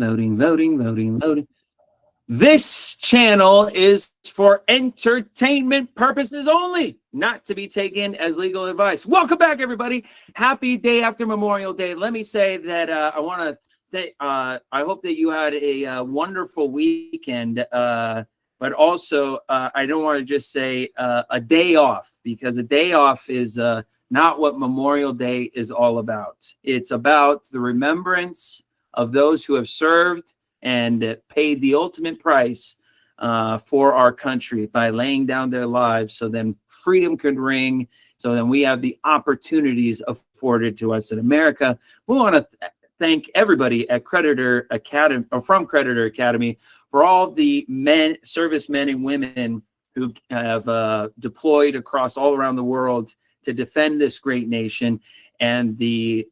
Loading. This channel is for entertainment purposes only, not to be taken as legal advice. Welcome back, everybody. Happy day after Memorial Day. Let me say that I hope that you had a wonderful weekend, but also I don't want to just say a day off, because a day off is not what Memorial Day is all about. It's about the remembrance of those who have served and paid the ultimate price for our country by laying down their lives so then freedom could ring, so then we have the opportunities afforded to us in America. We want to thank everybody at Creditor Academy, or from Creditor Academy, for all the servicemen and women who have deployed across all around the world to defend this great nation and the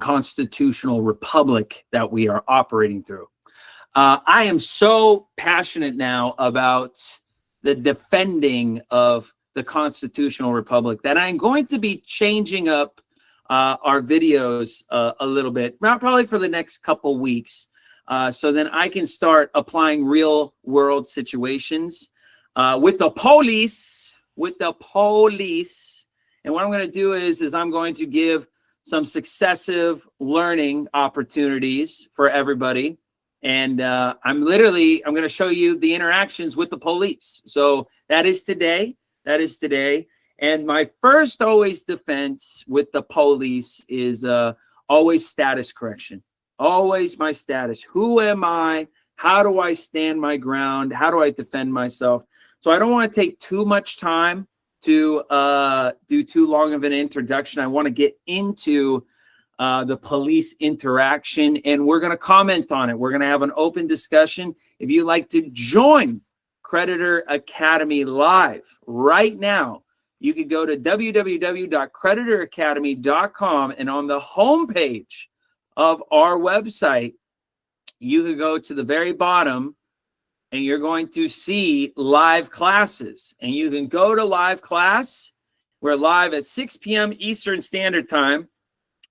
constitutional republic that we are operating through. I am so passionate now about the defending of the constitutional republic that I'm going to be changing up our videos a little bit, probably for the next couple weeks, so then I can start applying real world situations with the police. And what I'm going to do is I'm going to give some successive learning opportunities for everybody. And I'm going to show you the interactions with the police. So that is today. And my first always defense with the police is always status correction. Always my status. Who am I? How do I stand my ground? How do I defend myself? So I don't want to take too much time to do too long of an introduction. I want to get into the police interaction, and we're going to comment on it. We're going to have an open discussion. If you'd like to join Creditor Academy live right now, you can go to www.creditoracademy.com, and on the homepage of our website, you can go to the very bottom, and you're going to see live classes. And you can go to live class. We're live at 6 p.m. Eastern Standard Time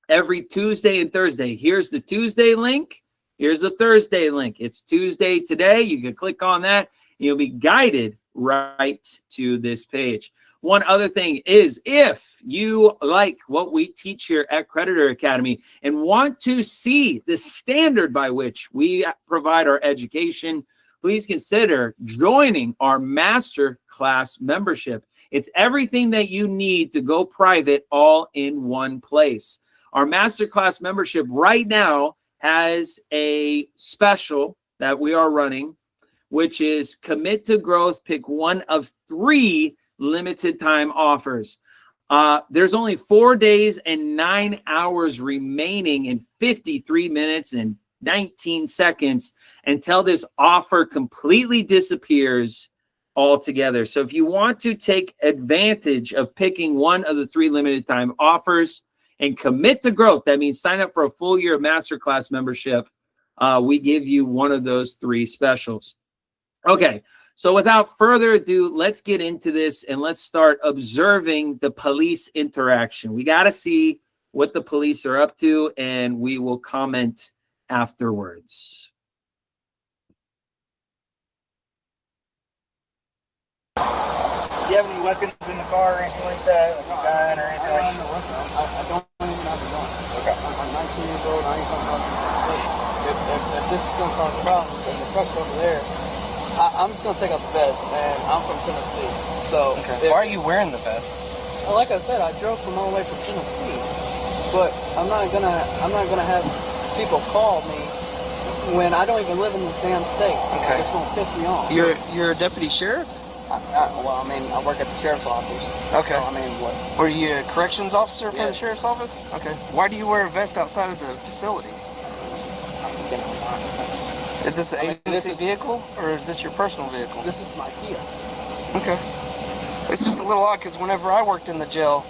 every Tuesday and Thursday. Here's the Tuesday link. Here's the Thursday link. It's Tuesday today. You can click on that. And you'll be guided right to this page. One other thing is, if you like what we teach here at Creditor Academy and want to see the standard by which we provide our education, please consider joining our Masterclass membership. It's everything that you need to go private all in one place. Our Masterclass membership right now has a special that we are running, which is Commit to Growth. Pick one of 3 limited time offers. There's only 4 days and 9 hours remaining in 53 minutes and 19 seconds until this offer completely disappears altogether. So if you want to take advantage of picking one of the 3 limited time offers and commit to growth, that means sign up for a full year of Masterclass membership, we give you one of those 3 specials. Okay, so without further ado, let's get into this and let's start observing the police interaction. We got to see what the police are up to, and we will comment afterwards. Do you have any weapons in the car or anything like that? Like a gun or anything like that? I don't even have a gun. Okay. I'm 19 years old. I ain't talking about if this is going to cause problems and the truck's over there, I'm just going to take out the vest. And I'm from Tennessee. So why are you wearing the vest? Well, like I said, I drove from all the way from Tennessee. But I'm not gonna have people call me when I don't even live in this damn state. Okay. It's gonna piss me off. You're a deputy sheriff? Well, I mean, I work at the sheriff's office. Okay. So, I mean, what? Were you a corrections officer for Yeah. the sheriff's office? Okay. Why do you wear a vest outside of the facility? Is this an agency vehicle, or is this your personal vehicle? This is my Kia. Okay. It's just a little odd, because whenever I worked in the jail,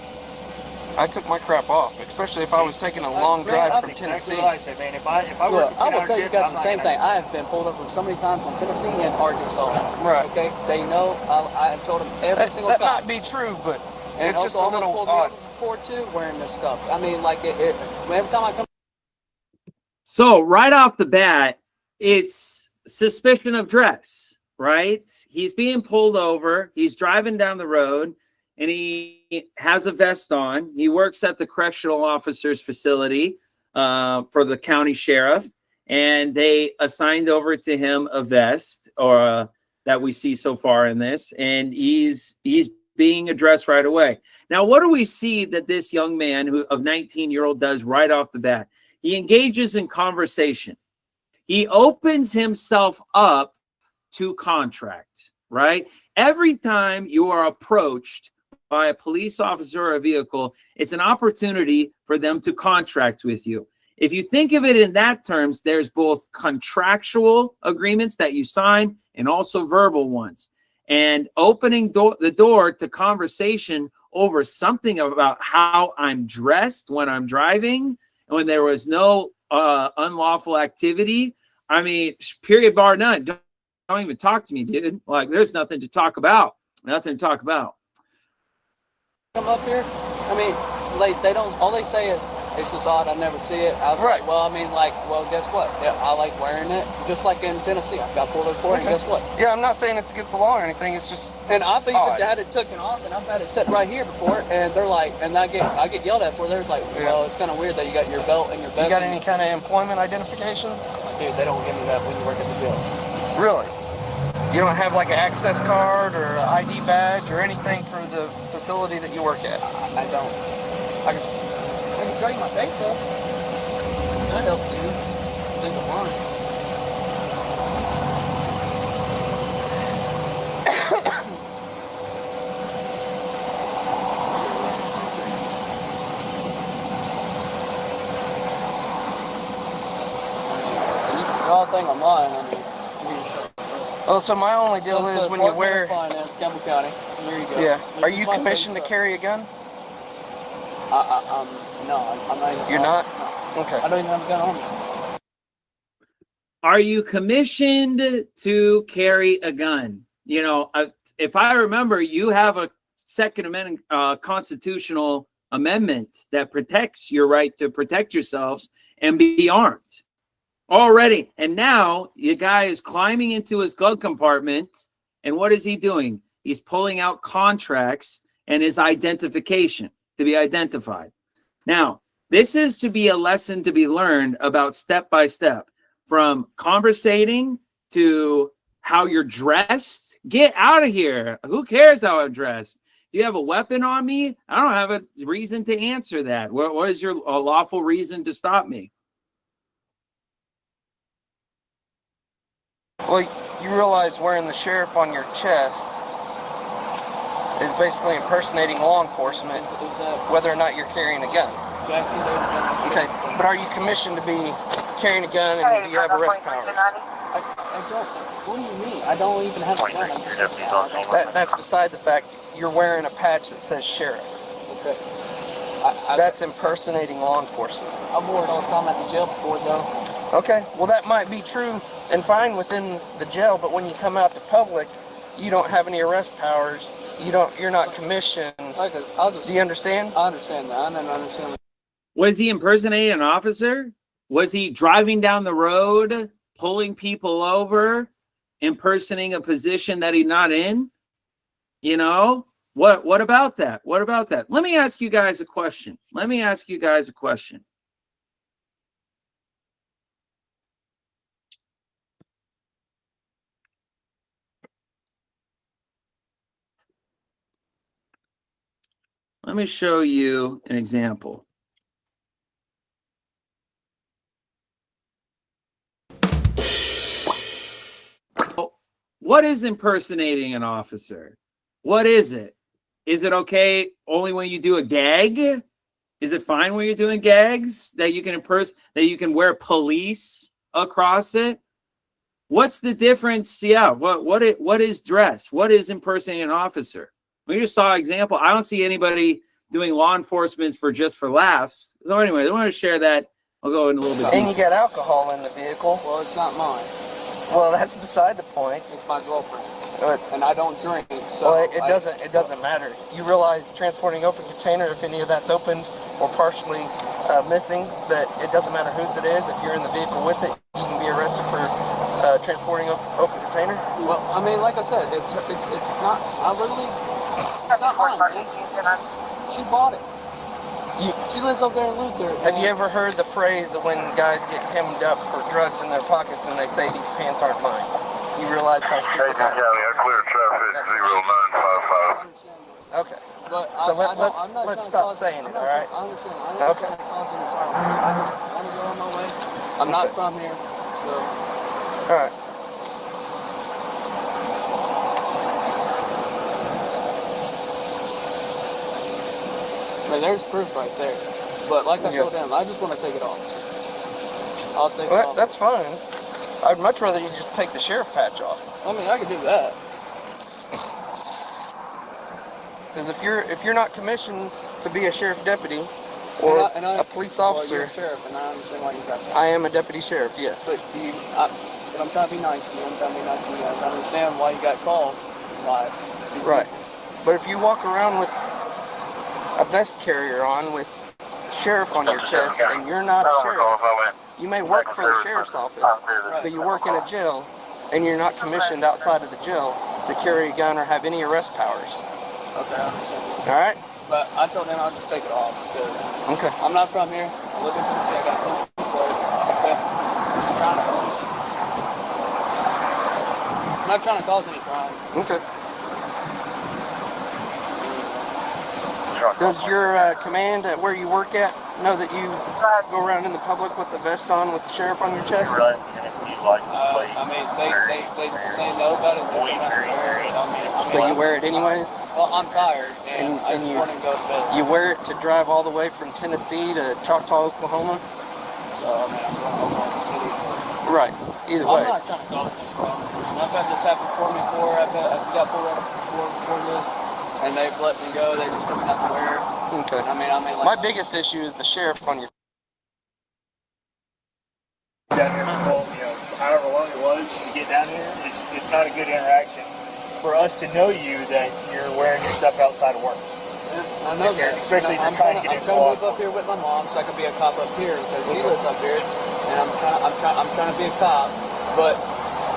I took my crap off, especially if I was taking a long drive from Tennessee. That's what I say, man. If I Look, work I will tell you guys the same thing. I have been pulled over so many times in Tennessee and Arkansas. Right. Okay? They know. I have told them every single that time. might be true, but And it's just a Oklahoma's little pulled me odd. over before, too, wearing this stuff. I mean, like, every time I come... So right off the bat, it's suspicion of dress, right? He's being pulled over. He's driving down the road, and he has a vest on. He works at the correctional officer's facility for the county sheriff, and they assigned over to him a vest or that we see so far in this, and he's being addressed right away. Now, what do we see that this young man of 19-year-old does right off the bat? He engages in conversation. He opens himself up to contract, right? Every time you are approached by a police officer or a vehicle, it's an opportunity for them to contract with you. If you think of it in that terms, there's both contractual agreements that you sign and also verbal ones. And opening the door to conversation over something about how I'm dressed when I'm driving, and when there was no unlawful activity, I mean, period, bar none. Don't even talk to me, dude. Like, there's nothing to talk about. Nothing to talk about. Come up here. I mean, like, they don't. All they say is, it's just odd. I never see it. I was like, well, I mean, like, well, guess what? Yeah, I like wearing it. Just like in Tennessee, I got pulled over for it, and guess what? Yeah, I'm not saying it's against the law or anything. It's just. And I've even had it taken off, and I've had it set right here before, and they're like, and I get yelled at for it. They're like, well, it's kind of weird that you got your belt and your vest. You got any kind of employment identification? Dude, they don't give me that when you work at the jail. Really? You don't have like an access card or an ID badge or anything for the facility that you work at? I don't. I can show you my face though. That helps you. Think of mine. You all think I'm lying. I mean, Oh, so my only deal is when you wear. Finance, Campbell County. There you go. Yeah. Are you commissioned to carry a gun? No, I'm not even. You're not? No. Okay. I don't even have a gun on me. Are you commissioned to carry a gun? You know, if I remember, you have a Second Amendment constitutional amendment that protects your right to protect yourselves and be armed already. And now the guy is climbing into his glove compartment, and what is he doing? He's pulling out contracts and his identification to be identified. Now, this is to be a lesson to be learned about step by step, from conversating to how you're dressed. Get out of here. Who cares how I'm dressed? Do you have a weapon on me? I don't have a reason to answer that. What is your lawful reason to stop me? Well, you realize wearing the sheriff on your chest is basically impersonating law enforcement, whether or not you're carrying a gun. Okay, but are you commissioned to be carrying a gun, and do you have arrest powers? I don't. What do you mean? I don't even have a gun. That's beside the fact. You're wearing a patch that says sheriff. Okay. That's impersonating law enforcement. I've worn it all the time at the jail before, though. Okay, well that might be true and fine within the jail, but when you come out to public, you don't have any arrest powers. You're not commissioned. Do you understand? I understand that. I don't understand. Was he impersonating an officer? Was he driving down the road, pulling people over, impersonating a position that he's not in? You know, what about that? What about that? Let me ask you guys a question. Let me show you an example. What is impersonating an officer? What is it? Is it okay only when you do a gag? Is it fine when you're doing gags that you can wear police across it? What's the difference? Yeah, what is dress? What is impersonating an officer? We just saw an example. I don't see anybody doing law enforcement for laughs. So anyway, I want to share that. I'll go in a little bit deeper. And you got alcohol in the vehicle. Well, it's not mine. Well, that's beside the point. It's my girlfriend. And I don't drink. So well, it doesn't matter. You realize transporting open container, if any of that's opened or partially missing, that it doesn't matter whose it is. If you're in the vehicle with it, you can be arrested for transporting open container? Well, I mean, like I said, it's not. I literally, it's not mine, man. She bought it. She lives up there in Luther. Have you ever heard the phrase of when guys get hemmed up for drugs in their pockets and they say these pants aren't mine? You realize how stupid that is? I clear traffic 0955. Okay. But So let's stop saying it, all right? I understand. I ain't Okay. trying to cause any trouble. I just want to go on my way. I'm not from here, so. All right. I mean, there's proof right there. But like I told him, I just want to take it off. I'll take it off. That's fine. I'd much rather you just take the sheriff patch off. I mean, I could do that. Because if you're not commissioned to be a sheriff deputy or a police officer, well, you're a sheriff, and I understand why you got that. I am a deputy sheriff. Yes. But I'm trying to be nice to you. I'm trying to be nice to you guys. I understand why you got called. Why? Right. But if you walk around with a vest carrier on with sheriff on your chest and you're not a sheriff, you may work for the sheriff's office, but you work in a jail and you're not commissioned outside of the jail to carry a gun or have any arrest powers. Okay, I understand. All right? But I told him I'll just take it off because I'm not from here. I live in Tennessee. I got a Tennessee plate. Okay? I'm just trying to cause. I'm not trying to cause any crime. Okay. Does your command at where you work at know that you go around in the public with the vest on with the sheriff on your chest? I mean, they know about it. They're not wear it. But you wear it anyways? Well, I'm tired, and I just want to go to bed. You wear it to drive all the way from Tennessee to Choctaw, Oklahoma? I mean, I'm going to Oklahoma City. Right. Either way. I'm not trying to cause any problem. I've had this happen for me before. I've got pulled over before this. And they've let me go. They just told me not to wear it. Okay. I mean, like, my biggest issue is the sheriff on your. Down here for, however long it was to get down here, it's not a good interaction for us to know you that you're wearing your stuff outside of work. I know that. Especially if you're trying to get into I'm law trying to move up here with my mom so I can be a cop up here because she lives up here, and I'm trying to be a cop, but.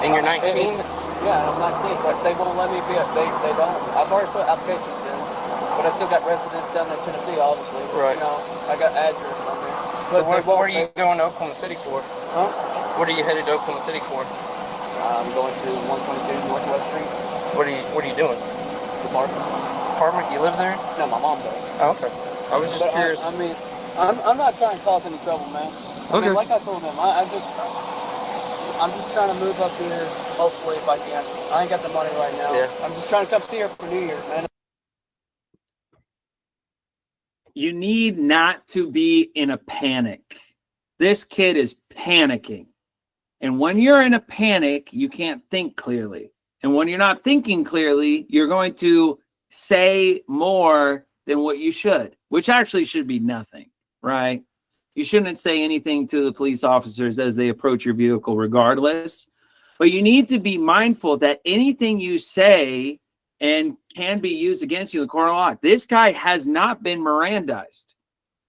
And you're 19. Yeah, I'm 19, but they won't let me be. They don't. I've already put applications in, but I still got residents down in Tennessee, obviously. Right. I got address on there. So what are you going to Oklahoma City for? Huh? What are you headed to Oklahoma City for? I'm going to 122 Northwest Street. What are you doing? Apartment? You live there? No, my mom does. Oh, okay. I was just curious. I mean, I'm not trying to cause any trouble, man. I mean, like I told him, I'm just trying to move up here, hopefully, if I can. I ain't got the money right now. Yeah. I'm just trying to come see her for New Year's, man. You need not to be in a panic. This kid is panicking. And when you're in a panic, you can't think clearly. And when you're not thinking clearly, you're going to say more than what you should, which actually should be nothing, right? You shouldn't say anything to the police officers as they approach your vehicle regardless. But you need to be mindful that anything you say and can be used against you in the court of law. This guy has not been Mirandized.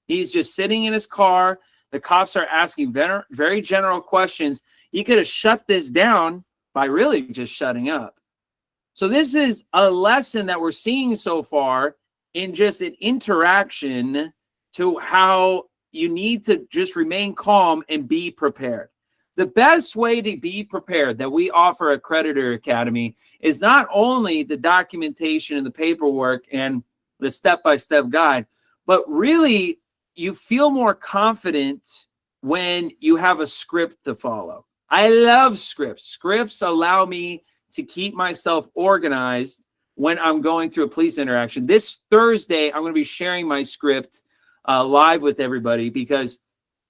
He's just sitting in his car. The cops are asking very general questions. You could have shut this down by really just shutting up. So this is a lesson that we're seeing so far in just an interaction to how you need to just remain calm and be prepared. The best way to be prepared that we offer at Creditor Academy is not only the documentation and the paperwork and the step-by-step guide, but really you feel more confident when you have a script to follow. I love scripts. Scripts allow me to keep myself organized when I'm going through a police interaction. This Thursday, I'm going to be sharing my script live with everybody because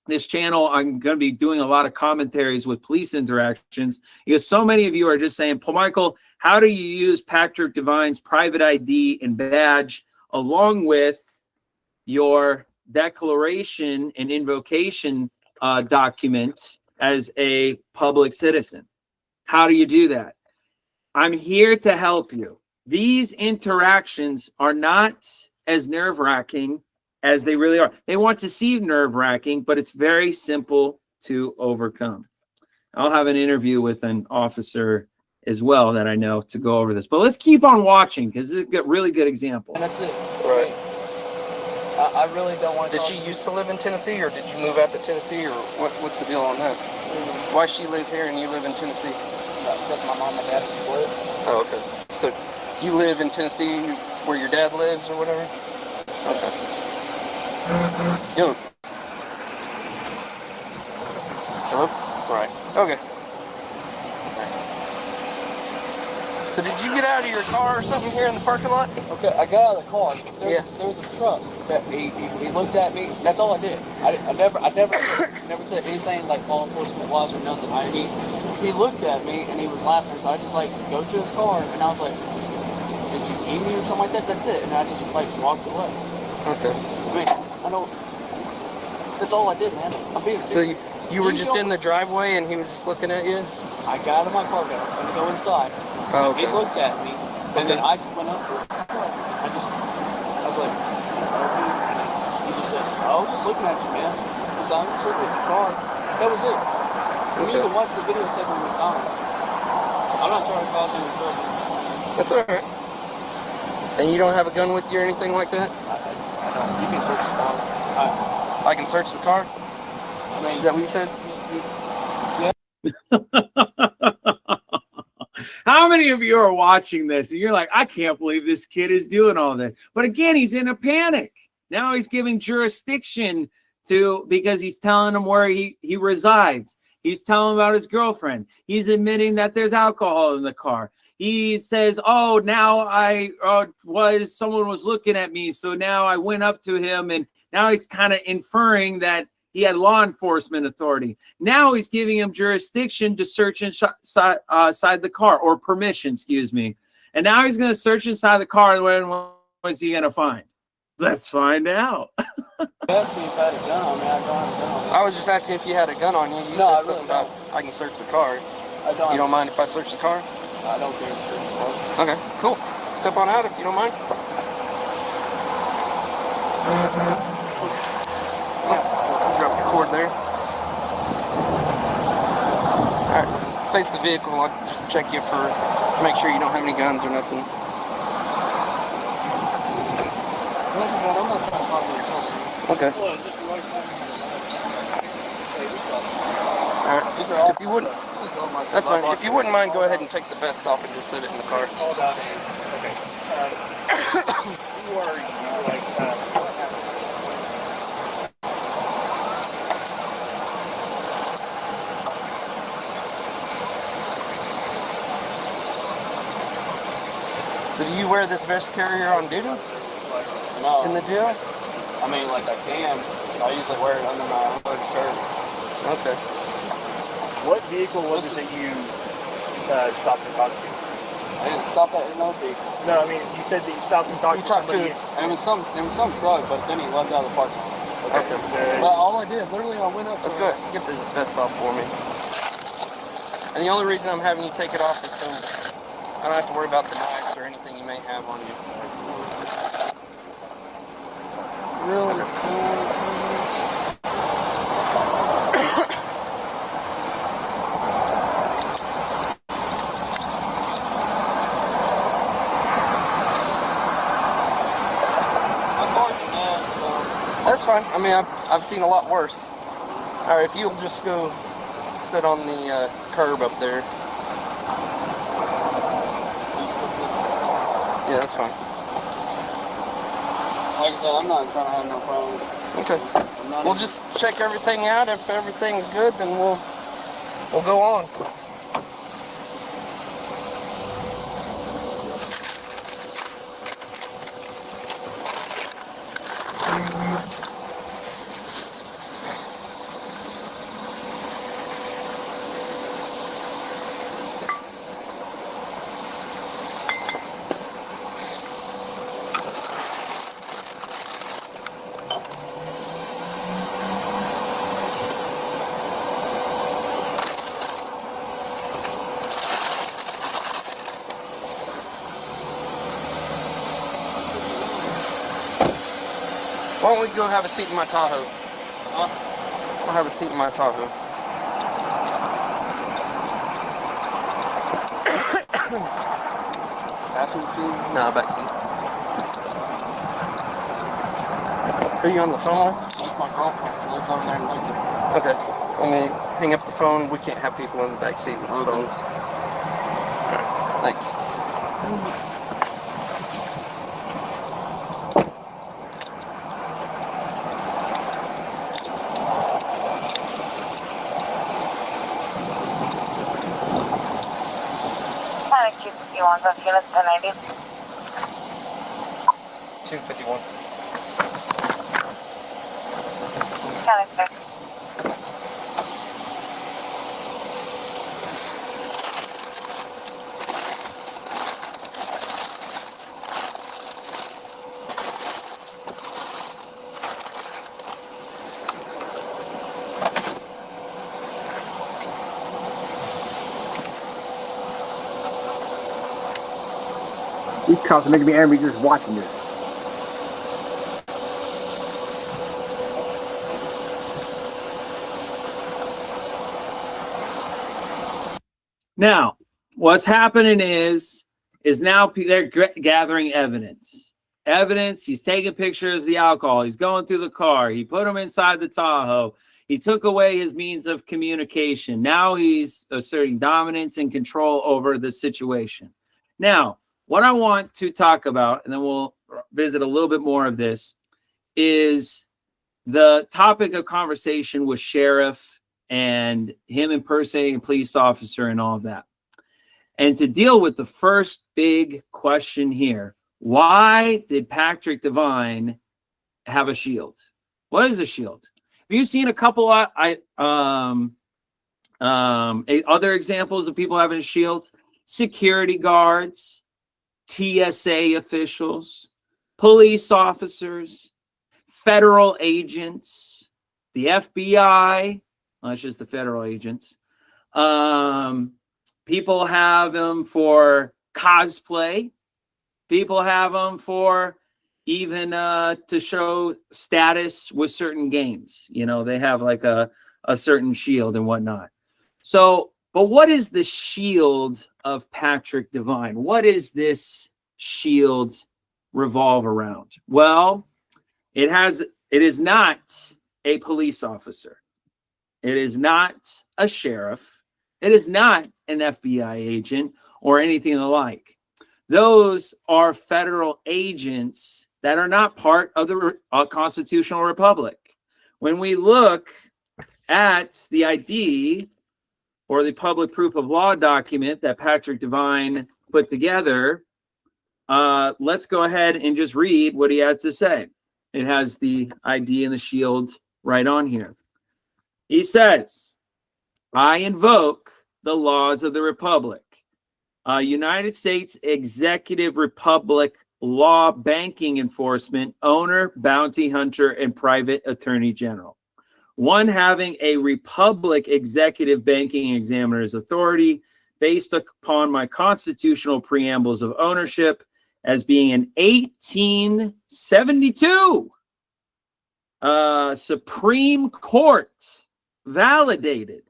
this channel, I'm going to be doing a lot of commentaries with police interactions because so many of you are just saying, Paul Michael, how do you use Patrick Devine's private ID and badge along with your declaration and invocation document as a public citizen? How do you do that? I'm here to help you. These interactions are not as nerve-wracking as they really are. They want to seem nerve-wracking, but it's very simple to overcome. I'll have an interview with an officer as well that I know to go over this. But let's keep on watching because it's a really good example. And that's it. Right. I really don't want to. Did she used to live in Tennessee, or did you move out to Tennessee, or what's the deal on that? Why she live here and you live in Tennessee? Because my mom and dad are split. Oh, okay. So you live in Tennessee where your dad lives or whatever? Okay. Yo. Hello? Right. Okay. So did you get out of your car or something here in the parking lot? Okay, I got out of the car. There was a truck that he looked at me. That's all I did. I never said anything like law enforcement was or nothing. He looked at me and he was laughing. So I just like go to his car and I was like, "Did you need me or something like that?" That's it. And I just like walked away. Okay. I mean, I don't. That's all I did, man. I'm being serious. So you were just in the driveway and he was just looking at you? I got out of my car, I was gonna go inside. Oh, okay. He looked at me, and then I went up to him. I was like, he just said, I was just looking at you, man. He said, I'm just looking at your car. That was it. And you can watch the video tape when we're gone. I'm not trying to cause any trouble. That's all right. And you don't have a gun with you or anything like that? You can search the car. I can search the car? I mean, Is that what you said? How many of you are watching this and you're like, I can't believe this kid is doing all this? But again, he's in a panic. Now he's giving jurisdiction to, because he's telling him where he resides. He's telling him about his girlfriend. He's admitting that there's alcohol in the car. He says, oh, now someone was looking at me. So now I went up to him, and now he's kind of inferring that he had law enforcement authority. Now he's giving him jurisdiction to search inside the car, or permission, excuse me. And now he's going to search inside the car. And what's he going to find? Let's find out. asked me if I had a gun on me. I don't have a gun on me. I was just asking if you had a gun on you. You No, said something about I can search the car. I don't. You don't mind if I search the car? I don't care if you search the car. Okay, cool. Step on out if you don't mind. Drop your cord there. Alright, face the vehicle. I'll just check you for, make sure you don't have any guns or nothing. Okay. Alright, if you wouldn't, that's fine. If you wouldn't mind, go ahead and take the vest off and just sit it in the car. Okay. Who are you? Like, So do you wear this vest carrier on duty? No. In the jail? I mean, like I can. I usually wear it under my hood shirt. Okay. what vehicle was it that you stopped and talked to? I didn't stop at no vehicle. No, I mean, you said that you stopped and talked You to talked to somebody. It was some truck, but then he left out of the parking lot. Okay. But all I did, literally, I went up to Let's go ahead. Get the vest off for me. And the only reason I'm having you take it off is so I don't have to worry about the knives or anything you may have on you. Really? That's fine. I mean, I've seen a lot worse. All right, if you'll just go sit on the curb up there. Yeah, that's fine. Like I said, I'm not trying to have no problem. Okay. We'll just check everything out. If everything's good, then we'll go on. Why don't we go have a seat in my Tahoe? I'll have a seat in my Tahoe. No, back seat. Are you on the phone? That's my girlfriend. She lives over there in Lincoln. Okay. Let me hang up the phone. We can't have people in the back seat with phones. Alright. Thanks. You want the unit 1090? 251. County 6. These cops are making me angry just watching this. Now, what's happening is now they're gathering evidence. He's taking pictures of the alcohol. He's going through the car. He put him inside the Tahoe. He took away his means of communication. Now he's asserting dominance and control over the situation. Now, what I want to talk about, and then we'll visit a little bit more of this, is the topic of conversation with sheriff and him impersonating a police officer and all of that. And to deal with the first big question here, why did Patrick Devine have a shield? What is a shield? Have you seen a couple of other examples of people having a shield? Security guards, TSA officials, police officers, federal agents, the FBI. Well, that's just the federal agents. People have them for cosplay. People have them for even to show status with certain games. You know, they have like a certain shield and whatnot. So, but what is the shield of Patrick Devine? What is this shield revolve around? Well, it is not a police officer. It is not a sheriff. It is not an FBI agent or anything of the like. Those are federal agents that are not part of the constitutional republic. When we look at the ID or the public proof of law document that Patrick Devine put together, let's go ahead and just read what he had to say. It has the ID and the shield right on here. He says, I invoke the laws of the Republic. United States Executive Republic law, banking enforcement, owner, bounty hunter, and private attorney general. One having a Republic executive banking examiner's authority based upon my constitutional preambles of ownership as being an 1872 Supreme Court validated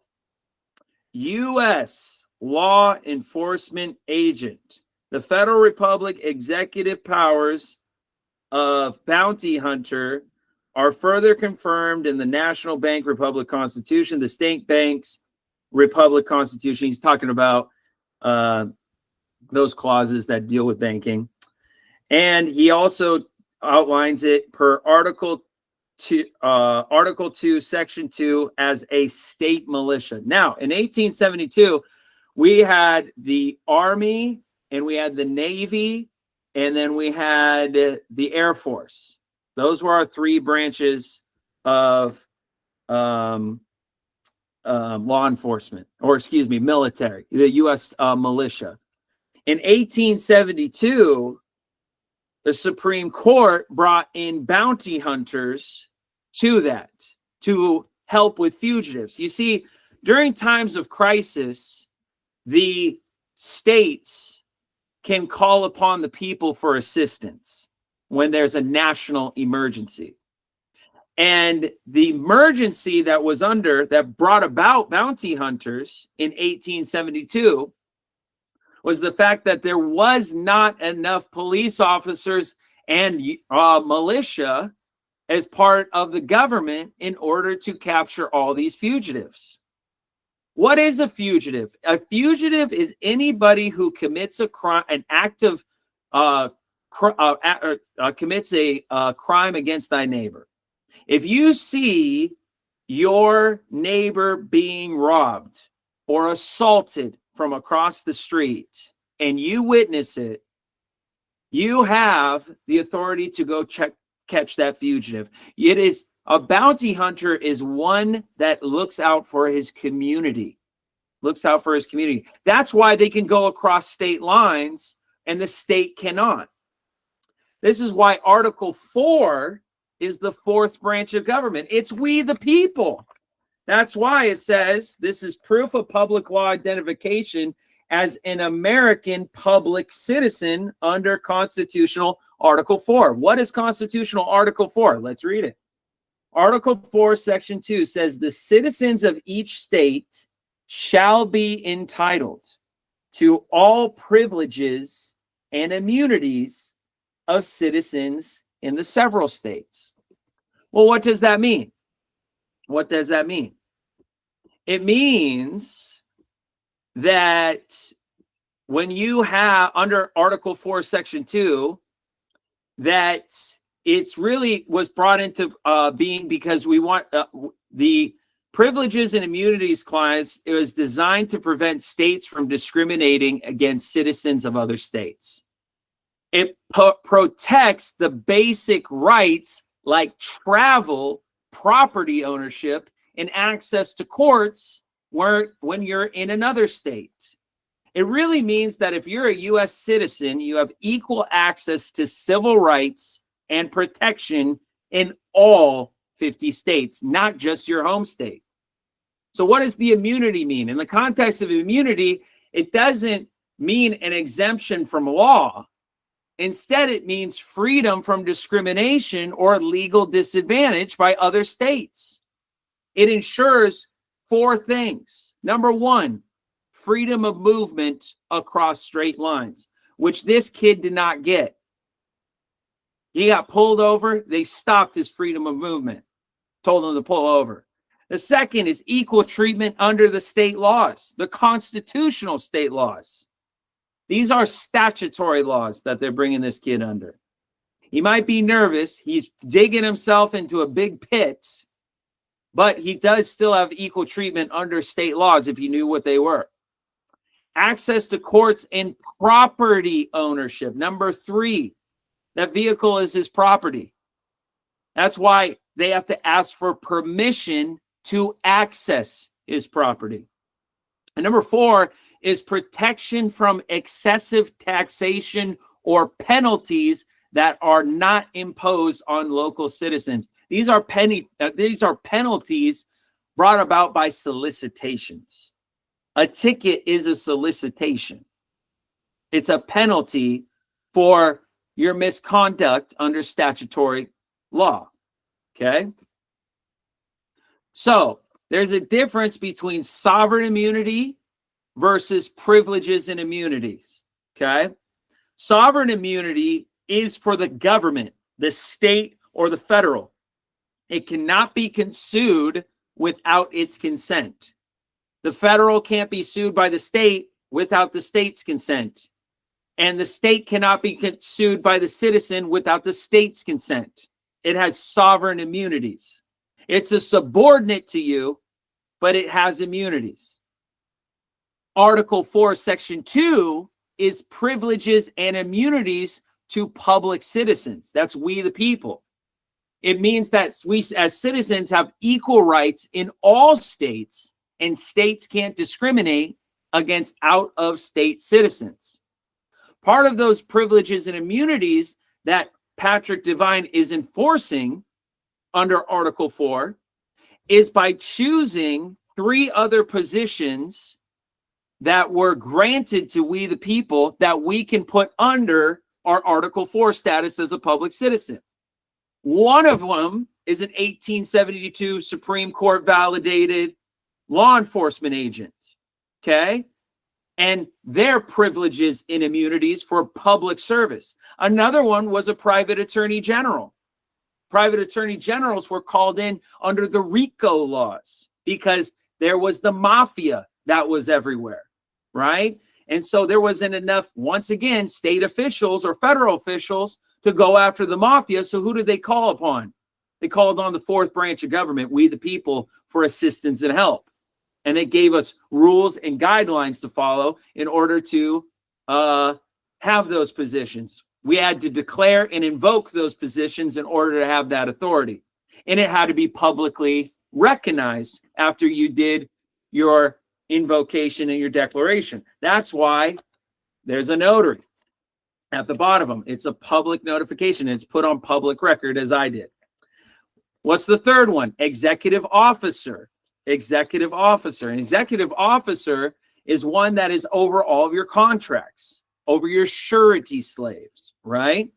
U.S. law enforcement agent. The Federal Republic executive powers of bounty hunter are further confirmed in the National Bank Republic Constitution, the State Banks Republic Constitution. He's talking about those clauses that deal with banking. And he also outlines it per Article 2, Section 2 as a state militia. Now, in 1872, we had the Army, and we had the Navy, and then we had the Air Force. Those were our three branches of law enforcement, or excuse me, military, the U.S. militia. In 1872, the Supreme Court brought in bounty hunters to help with fugitives. You see, during times of crisis, the states can call upon the people for assistance when there's a national emergency. And the emergency that was that brought about bounty hunters in 1872 was the fact that there was not enough police officers and militia as part of the government in order to capture all these fugitives. What is a fugitive? A fugitive is anybody who commits a crime, an act of commits a crime against thy neighbor. If you see your neighbor being robbed or assaulted from across the street and you witness it, you have the authority to go catch that fugitive. It is a bounty hunter is one that looks out for his community. Looks out for his community. That's why they can go across state lines and the state cannot. This is why Article 4 is the fourth branch of government. It's we the people. That's why it says this is proof of public law identification as an American public citizen under Constitutional Article 4. What is Constitutional Article 4? Let's read it. Article 4, Section 2 says the citizens of each state shall be entitled to all privileges and immunities of citizens in the several states. Well, what does that mean? What does that mean? It means that when you have under Article 4, Section 2, that it's really was brought into being because we want the privileges and immunities clause. It was designed to prevent states from discriminating against citizens of other states. It protects the basic rights like travel, property ownership, and access to courts when you're in another state. It really means that if you're a U.S. citizen, you have equal access to civil rights and protection in all 50 states, not just your home state. So what does the immunity mean? In the context of immunity, it doesn't mean an exemption from law. Instead, it means freedom from discrimination or legal disadvantage by other states. It ensures four things. Number one, freedom of movement across straight lines, which this kid did not get. He got pulled over. They stopped his freedom of movement, told him to pull over. The second is equal treatment under the state laws, the constitutional state laws. These are statutory laws that they're bringing this kid under. He might be nervous. He's digging himself into a big pit, but he does still have equal treatment under state laws if you knew what they were. Access to courts and property ownership. Number three, that vehicle is his property. That's why they have to ask for permission to access his property. And number four is protection from excessive taxation or penalties that are not imposed on local citizens. These are penalties brought about by solicitations. A ticket is a solicitation. It's a penalty for your misconduct under statutory law. Okay? So there's a difference between sovereign immunity versus privileges and immunities. Okay? Sovereign immunity is for the government, the state, or the federal. It cannot be sued without its consent. The federal can't be sued by the state without the state's consent. And the state cannot be sued by the citizen without the state's consent. It has sovereign immunities. It's a subordinate to you, but it has immunities. Article 4, Section 2 is privileges and immunities to public citizens. That's we the people. It means that we as citizens have equal rights in all states, and states can't discriminate against out-of-state citizens. Part of those privileges and immunities that Patrick Devine is enforcing under Article 4 is by choosing three other positions that were granted to we the people that we can put under our Article 4 status as a public citizen. One of them is an 1872 Supreme Court validated law enforcement agent. Okay. And their privileges and immunities for public service. Another one was a private attorney general. Private attorney generals were called in under the RICO laws because there was the mafia that was everywhere, right? And so there wasn't enough, once again, state officials or federal officials to go after the mafia. So who did they call upon? They called on the fourth branch of government, we the people, for assistance and help. And it gave us rules and guidelines to follow in order to have those positions. We had to declare and invoke those positions in order to have that authority. And it had to be publicly recognized after you did your invocation and your declaration. That's why there's a notary at the bottom of them. It's a public notification. It's put on public record, as I did. What's the third one? Executive officer. Executive officer. An executive officer is one that is over all of your contracts, over your surety slaves, right?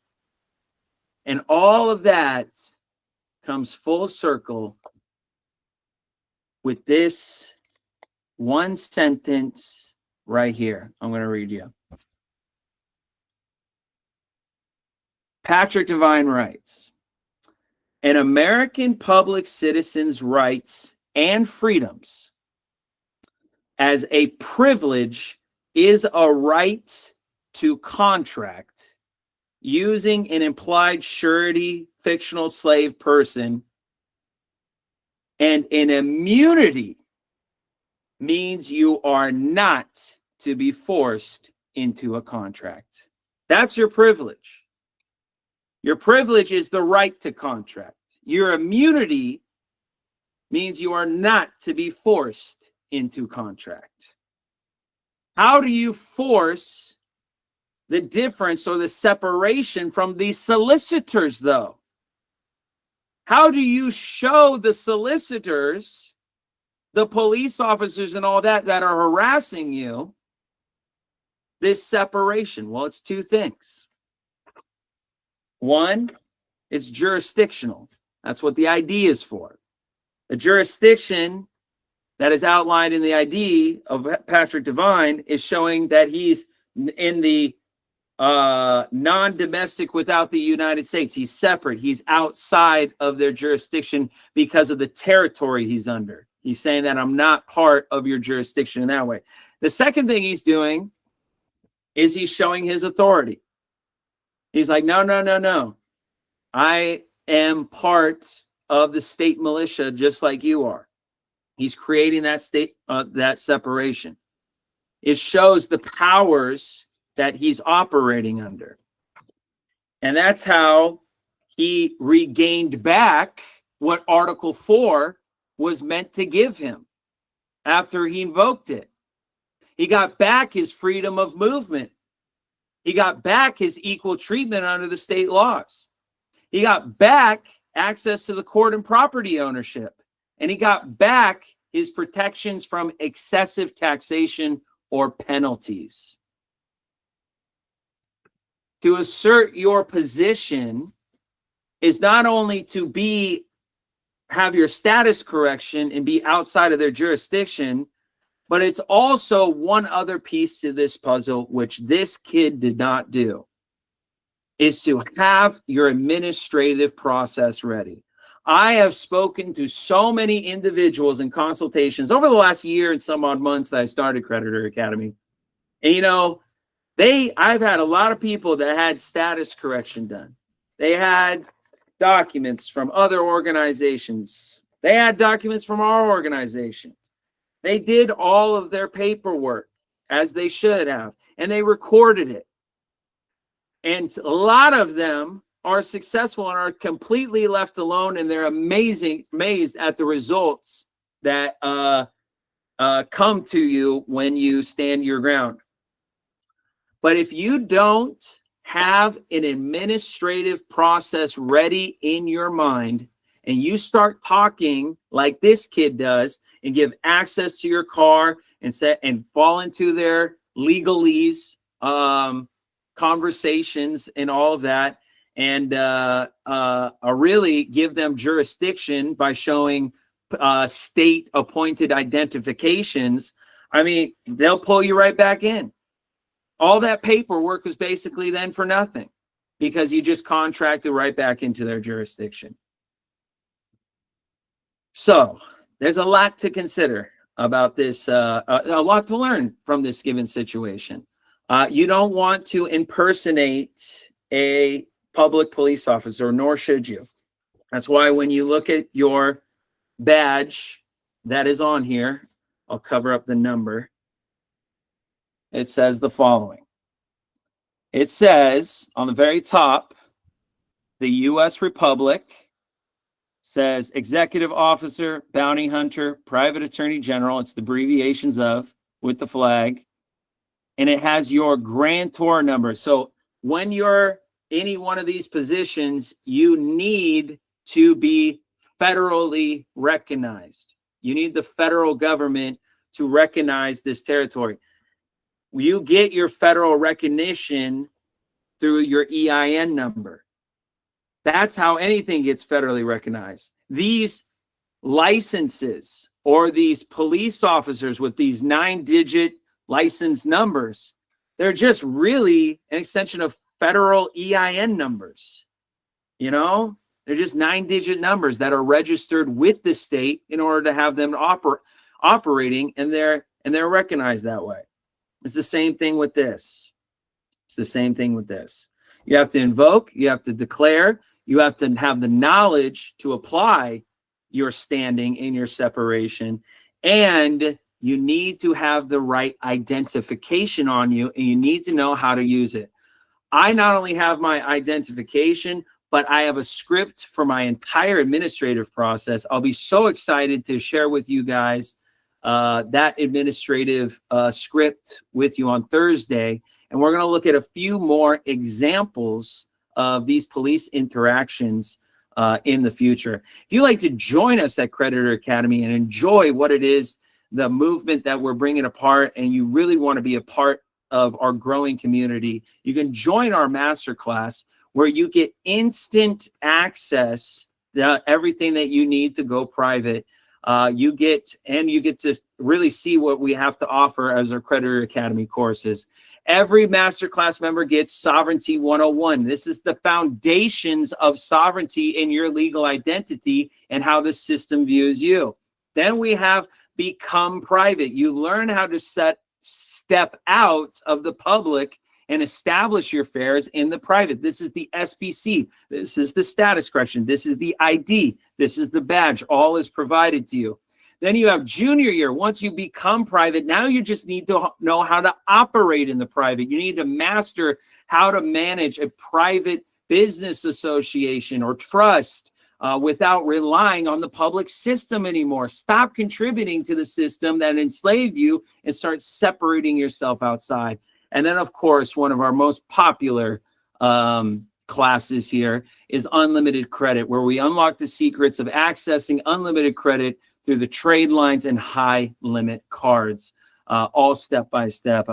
And all of that comes full circle with this one sentence right here. I'm going to read you. Patrick Devine writes, an American public citizen's rights and freedoms as a privilege is a right to contract using an implied surety fictional slave person, and an immunity means you are not to be forced into a contract. That's your privilege. Your privilege is the right to contract. Your immunity means you are not to be forced into contract. How do you force the difference or the separation from these solicitors, though? How do you show the solicitors, the police officers and all that are harassing you, this separation? Well, it's two things. One, it's jurisdictional. That's what the ID is for. The jurisdiction that is outlined in the ID of Patrick Devine is showing that he's in the non-domestic without the United States. He's separate. He's outside of their jurisdiction because of the territory he's under. He's saying that I'm not part of your jurisdiction in that way. The second thing he's doing is he's showing his authority. He's like, no, no, no, no. I am part of the state militia just like you are. He's creating that state, that separation. It shows the powers that he's operating under. And that's how he regained back what Article 4 was meant to give him after he invoked it. He got back his freedom of movement. He got back his equal treatment under the state laws. He got back access to the court and property ownership. And he got back his protections from excessive taxation or penalties. To assert your position is not only to have your status correction and be outside of their jurisdiction, but it's also one other piece to this puzzle, which this kid did not do, is to have your administrative process ready. I have spoken to so many individuals in consultations over the last year and some odd months that I started Creditor Academy. And, you know, I've had a lot of people that had status correction done. They had documents from other organizations. They had documents from our organization. They did all of their paperwork as they should have, and they recorded it. And a lot of them are successful and are completely left alone, and they're amazed at the results that come to you when you stand your ground. But if you don't have an administrative process ready in your mind, and you start talking like this kid does and give access to your car and fall into their legalese conversations and all of that, and really give them jurisdiction by showing state appointed identifications, I mean, they'll pull you right back in. All that paperwork was basically then for nothing because you just contracted right back into their jurisdiction. So there's a lot to consider about this, a lot to learn from this given situation. You don't want to impersonate a public police officer, nor should you. That's why when you look at your badge that is on here, I'll cover up the number. It says the following. It says on the very top, the U.S. Republic, says Executive Officer, Bounty Hunter, Private Attorney General. It's the abbreviations of, with the flag. And it has your grantor number. So when you're any one of these positions, you need to be federally recognized. You need the federal government to recognize this territory. You get your federal recognition through your EIN number. That's how anything gets federally recognized. These licenses or these police officers with these 9-digit license numbers, they're just really an extension of federal EIN numbers. You know, they're just 9-digit numbers that are registered with the state in order to have them operating, and they're recognized that way. It's the same thing with this. It's the same thing with this. You have to invoke, you have to declare, you have to have the knowledge to apply your standing in your separation, and you need to have the right identification on you, and you need to know how to use it. I not only have my identification, but I have a script for my entire administrative process. I'll be so excited to share with you guys that administrative script with you on Thursday. And we're going to look at a few more examples of these police interactions in the future. If you'd like to join us at Creditor Academy and enjoy what it is, the movement that we're bringing apart, and you really want to be a part of our growing community, you can join our masterclass where you get instant access to everything that you need to go private. You get to really see what we have to offer as our Creditor Academy courses. Every masterclass member gets Sovereignty 101. This is the foundations of sovereignty in your legal identity and how the system views you. Then we have Become Private. You learn how to step out of the public and establish your affairs in the private. This is the SPC. This is the status correction. This is the ID. This is the badge. All is provided to you. Then you have junior year. Once you become private, now you just need to know how to operate in the private. You need to master how to manage a private business association or trust without relying on the public system anymore. Stop contributing to the system that enslaved you and start separating yourself outside. And then, of course, one of our most popular classes here is Unlimited Credit, where we unlock the secrets of accessing unlimited credit through the trade lines and high limit cards, all step by step.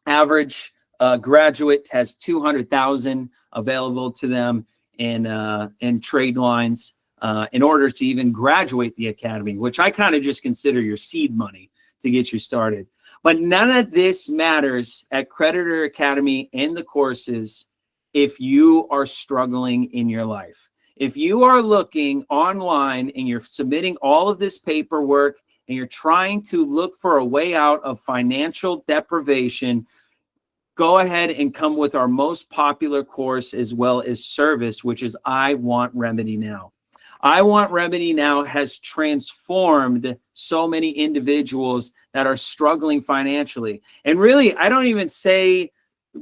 Average graduate has 200,000 available to them in trade lines in order to even graduate the academy, which I kind of just consider your seed money to get you started. But none of this matters at Creditor Academy and the courses if you are struggling in your life. If you are looking online and you're submitting all of this paperwork and you're trying to look for a way out of financial deprivation, go ahead and come with our most popular course as well as service, which is I Want Remedy Now. I Want Remedy Now has transformed so many individuals that are struggling financially. And really, I don't even say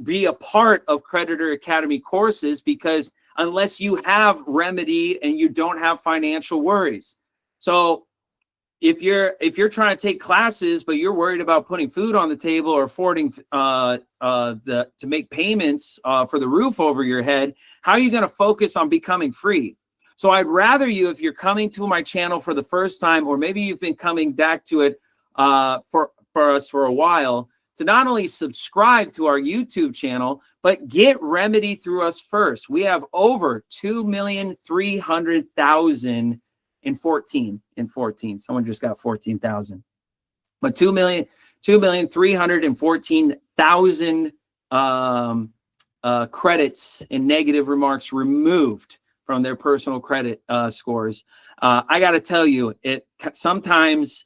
be a part of Creditor Academy courses, because unless you have remedy and you don't have financial worries. So if you're trying to take classes, but you're worried about putting food on the table or affording to make payments for the roof over your head, how are you going to focus on becoming free? So I'd rather you, if you're coming to my channel for the first time, or maybe you've been coming back to it for us for a while, to not only subscribe to our YouTube channel, but get Remedy through us first. We have over 2,300,000 in 14. Someone just got 14,000. But 2,314,000 credits and negative remarks removed from their personal credit scores. I got to tell you, sometimes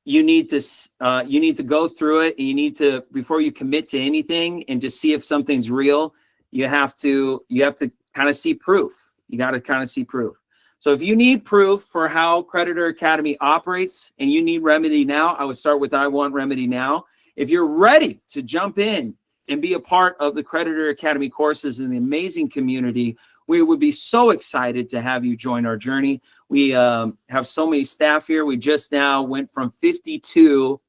you need to go through it, and you need to, before you commit to anything and just see if something's real, you have to kind of see proof. You got to kind of see proof. So if you need proof for how Creditor Academy operates and you need Remedy now, I would start with I want Remedy now. If you're ready to jump in and be a part of the Creditor Academy courses in the amazing community, we would be so excited to have you join our journey. We have so many staff here. We just now went from 52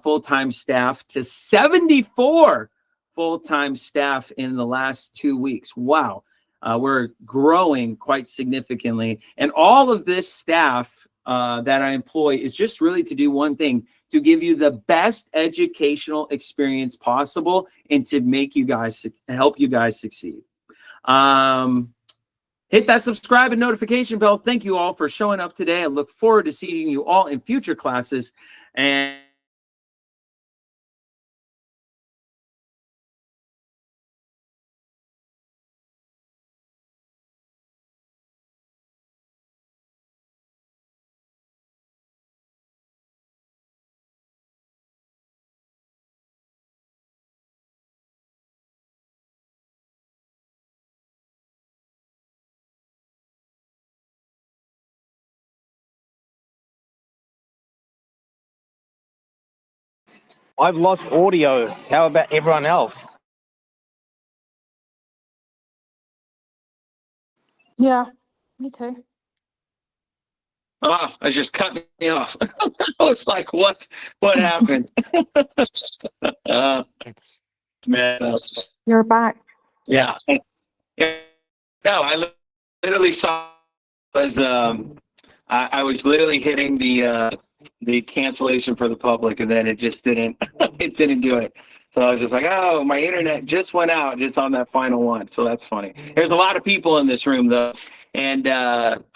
full-time staff to 74 full-time staff in the last 2 weeks. Wow. We're growing quite significantly. And all of this staff that I employ is just really to do one thing, to give you the best educational experience possible and to make you guys, help you guys succeed. Hit that subscribe and notification bell. Thank you all for showing up today. I look forward to seeing you all in future classes. And I've lost audio. How about everyone else? Yeah, me too. oh, I just cut me off. I was like, what happened? Man. You're back. Yeah. Yeah. No, I literally saw was I was literally hitting the cancellation for the public, and then it just didn't it didn't do it. So I was just like, oh, my internet just went out just on that final one. So that's funny. There's a lot of people in this room though, and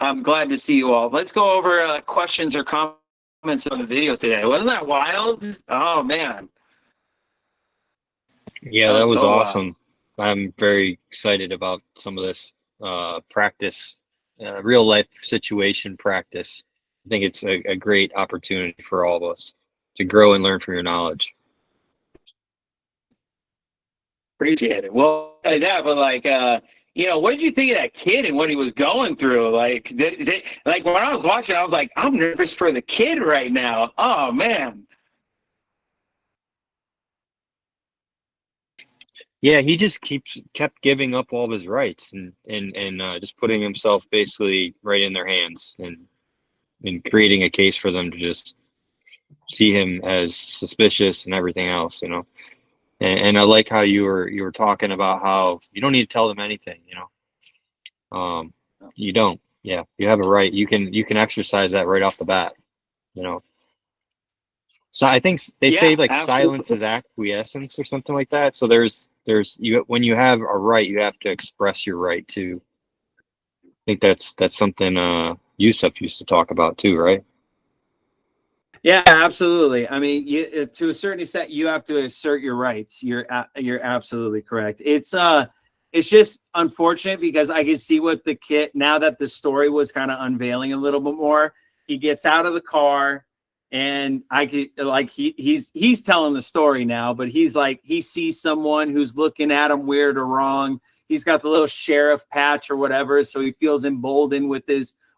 I'm glad to see you all. Let's go over questions or comments on the video today. Wasn't that wild? Oh man. Yeah, that was Oh, wow. awesome. I'm very excited about some of this practice, real life situation practice. I think it's a great opportunity for all of us to grow and learn from your knowledge. Appreciate it. Well, yeah, but like, you know, what did you think of that kid and what he was going through? Like, like when I was watching, I was like, I'm nervous for the kid right now. Oh man. Yeah, he just kept giving up all of his rights and just putting himself basically right in their hands and creating a case for them to just see him as suspicious and everything else, you know. And I like how you were talking about how you don't need to tell them anything, you know. You don't. Yeah, you have a right. You can exercise that right off the bat, you know. So I think they say like absolutely. Silence is acquiescence or something like that. So there's when you have a right, you have to express your right too. I think that's something Yusuf used to talk about too, right? Yeah, absolutely. I mean, to a certain extent, you have to assert your rights. You're absolutely correct. It's just unfortunate because I can see what the kid, now that the story was kind of unveiling a little bit more, he gets out of the car and I could like he's telling the story now, but he's like he sees someone who's looking at him weird or wrong. He's got the little sheriff patch or whatever, so he feels emboldened with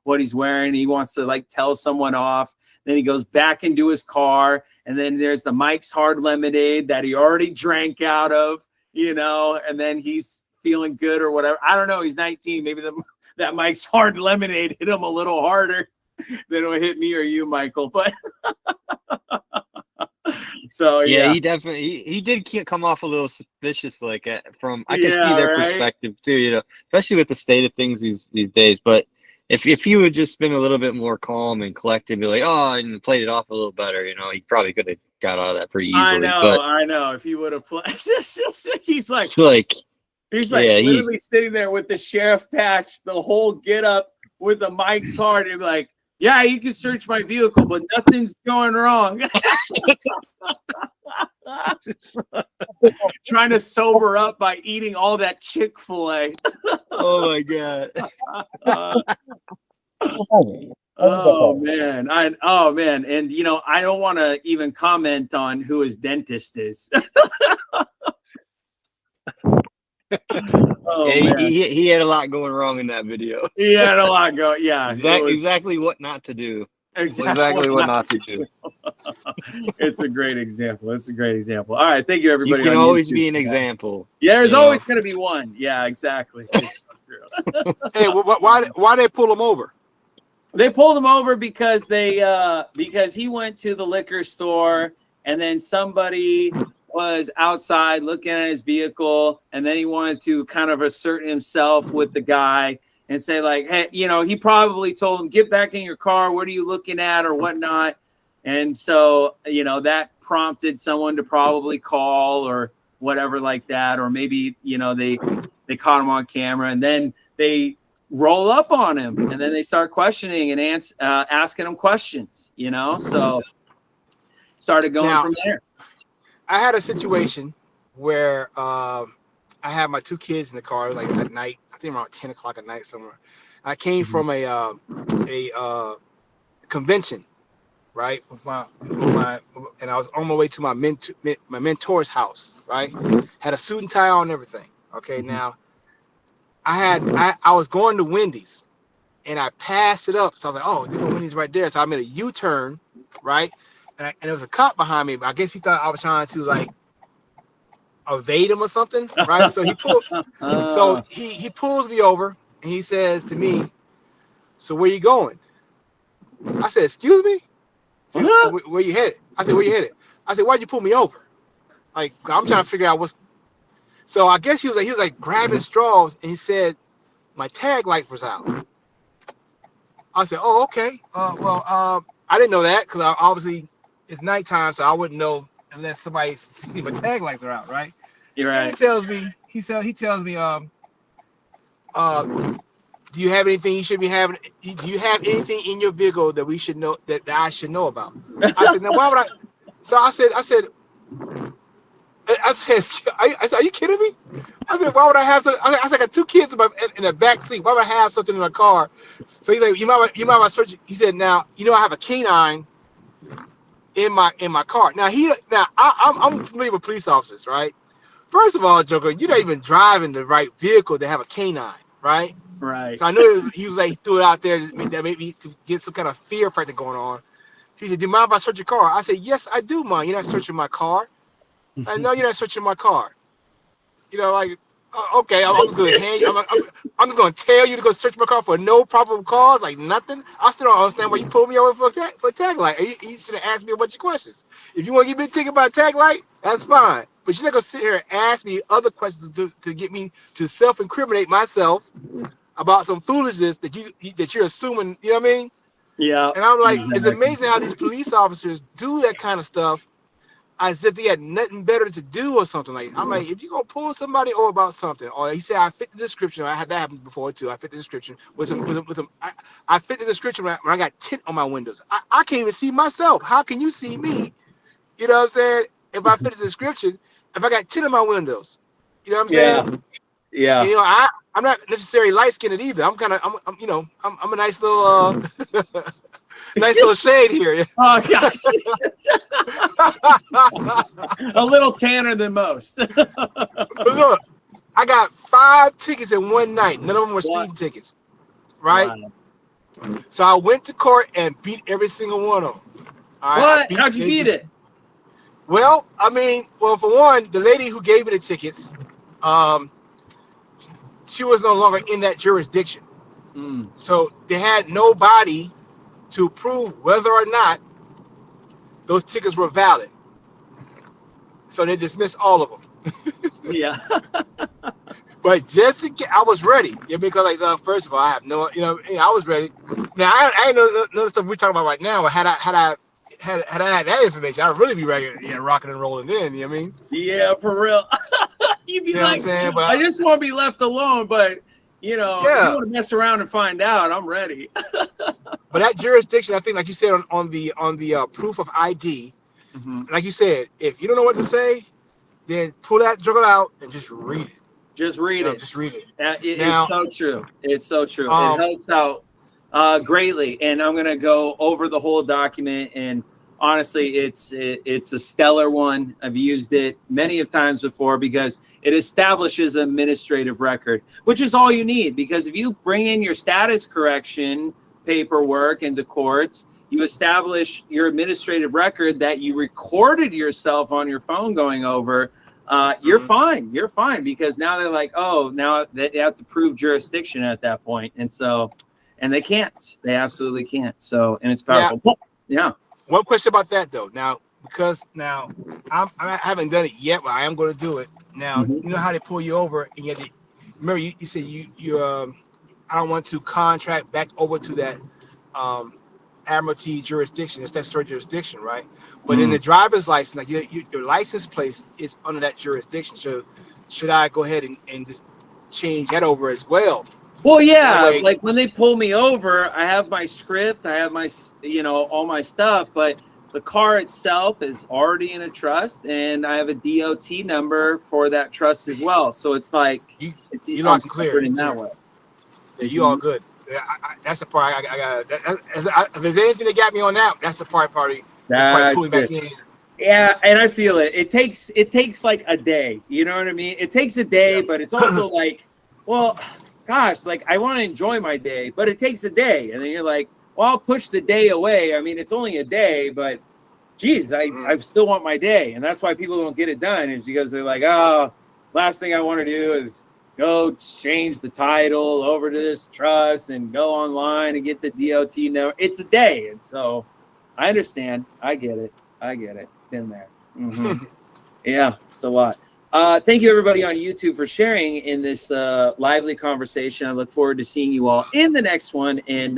what he's wearing. He wants to like tell someone off. Then he goes back into his car, and then there's the Mike's Hard Lemonade that he already drank out of, you know, and then he's feeling good or whatever. I don't know. He's 19. Maybe that Mike's Hard Lemonade hit him a little harder than it would hit me or you, Michael. But so yeah, he definitely he did come off a little suspicious, like from I can see their perspective too, you know, especially with the state of things these days. But if you had just been a little bit more calm and collected, be like, oh, and played it off a little better, you know, he probably could have got out of that pretty I easily. know, But I know. If he would have played, he's like, it's like, yeah, literally sitting there with the sheriff patch, the whole get up with the mic's hard, and like, yeah, you can search my vehicle, but nothing's going wrong. Trying to sober up by eating all that Chick-fil-A. oh my God. Oh man, and you know, I don't want to even comment on who his dentist is. Oh, Yeah, man. he had a lot going wrong in that video. He had a lot going. Yeah, Exactly what not to do. Exactly what not to do. It's a great example. It's a great example. All right, thank you, everybody. You can on always YouTube be an for that. example. Yeah, there's always going to be one. Yeah, exactly. It's so true. Hey, why they pull him over? They pulled him over because because he went to the liquor store, and then somebody was outside looking at his vehicle, and then he wanted to kind of assert himself with the guy and say, like, hey, you know, he probably told him, get back in your car, what are you looking at, or whatnot. And so, you know, that prompted someone to probably call or whatever like that, or maybe, you know, they caught him on camera, and then they roll up on him, and then they start questioning and asking him questions, you know. So started going from there. I had a situation where I had my two kids in the car, like at night, I think around 10 o'clock at night somewhere. I came from a convention, right, with and I was on my way to my mentor's house, right. Had a suit and tie on and everything. Okay, now I was going to Wendy's, and I passed it up. So I was like, oh, there's no Wendy's right there. So I made a U-turn, right? And there was a cop behind me, but I guess he thought I was trying to like evade him or something, right? So he pulled. So he pulls me over, and he says to me, "So where you going?" I said, "Excuse me." He said, so where you headed? I said, "Where you headed?" I said, "Why'd you pull me over?" Like, I'm trying to figure out what's. So I guess he was like grabbing straws, and he said, "My tag light was out." I said, "Oh, okay. I didn't know that because obviously it's nighttime, so I wouldn't know unless somebody sees my tag lights are out, right?" You're right. And he tells me, do you have anything you should be having? Do you have anything in your vehicle that we should know that I should know about? I said, "Now why would I?" So I said, "Are you kidding me?" I said, "Why would I have something?" I said, "I got two kids in the back seat. Why would I have something in my car?" So he's like, "You might search." He said, "Now you know I have a canine in my car." I'm familiar with police officers, right? First of all, Joker, you're not even driving the right vehicle to have a canine, right? Right. So I know he was like, he threw it out there maybe to get some kind of fear factor going on. He said, "Do you mind if I search your car?" I said, "Yes, I do mind. You're not searching my car." I know you're not searching my car. You know, like, okay, I'm good. I'm just gonna tell you to go search my car for no probable cause, like nothing. I still don't understand why you pulled me over for a tag light. You should have asked me a bunch of questions. If you want to get me a ticket about a tag light, that's fine. But you're not gonna sit here and ask me other questions to get me to self-incriminate myself about some foolishness that you're assuming. You know what I mean? Yeah. And I'm like, exactly. It's amazing how these police officers do that kind of stuff as if they had nothing better to do or something. Like, I'm like, if you're gonna pull somebody over about something, or he said I fit the description. I had that happen before too. I fit the description with some. I fit the description when I got tint on my windows. I can't even see myself. How can you see me? You know what I'm saying? If I fit the description, if I got tint on my windows, you know what I'm saying? Yeah. And, you know, I'm not necessarily light skinned either. I'm a nice little nice little shade here. Oh gosh. A little tanner than most. Look, I got 5 tickets in one night. None of them were speeding tickets, right? Wow. So I went to court and beat every single one of them. What? How'd you beat it? Well, for one, the lady who gave me the tickets, she was no longer in that jurisdiction. So they had nobody to prove whether or not those tickets were valid. So they dismissed all of them. Yeah. But just in case, I was ready. Yeah, because first of all, I have no, I was ready. Now I know none of the stuff we're talking about right now. Had had I had that information, I'd really be ready, rocking and rolling in. You know what I mean? Yeah, for real. You'd be You know what I'm like, saying? But I just want to be left alone, but you know, if you yeah. want to mess around and find out, I'm ready. But that jurisdiction, I think, like you said on the proof of ID, like you said, if you don't know what to say, then pull that journal out and just read it. Just read it. Just read it. It's so true. It's so true. It helps out greatly. And I'm gonna go over the whole document. And honestly, it's a stellar one. I've used it many of times before because it establishes an administrative record, which is all you need. Because if you bring in your status correction paperwork into courts, you establish your administrative record that you recorded yourself on your phone going over. You're fine. You're fine because now they're like, oh, now they have to prove jurisdiction at that point, and so, and they can't. They absolutely can't. So, and it's powerful. Yeah. One question about that though. Now, because now I haven't done it yet, but I am going to do it. Now, you know how they pull you over, and yet remember you said you I don't want to contract back over to that admiralty jurisdiction, the statutory jurisdiction, right? But in the driver's license, like your license plate is under that jurisdiction. So should I go ahead and just change that over as well? Well, yeah, like when they pull me over, I have my script, I have my, you know, all my stuff, but the car itself is already in a trust, and I have a DOT number for that trust as well. So it's like you're not clear in that way. Yeah, you all good. So that's the part I got. If there's anything that got me on that, that's the part probably pulling back in. Yeah, and I feel it. It takes like a day. You know what I mean? It takes a day, but it's also like, well, gosh, like I want to enjoy my day, but it takes a day, and then you're like, well, I'll push the day away. I mean, it's only a day, but geez, I still want my day, and that's why people don't get it done is because they're like, oh, last thing I want to do is go change the title over to this trust and go online and get the DOT number. It's a day. And so I understand. I get it. Been there. Yeah, it's a lot. Thank you, everybody on YouTube, for sharing in this lively conversation. I look forward to seeing you all in the next one and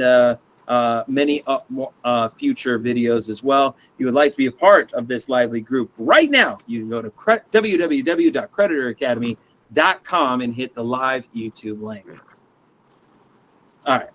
many future videos as well. If you would like to be a part of this lively group right now, you can go to www.creditoracademy.com and hit the live YouTube link. All right.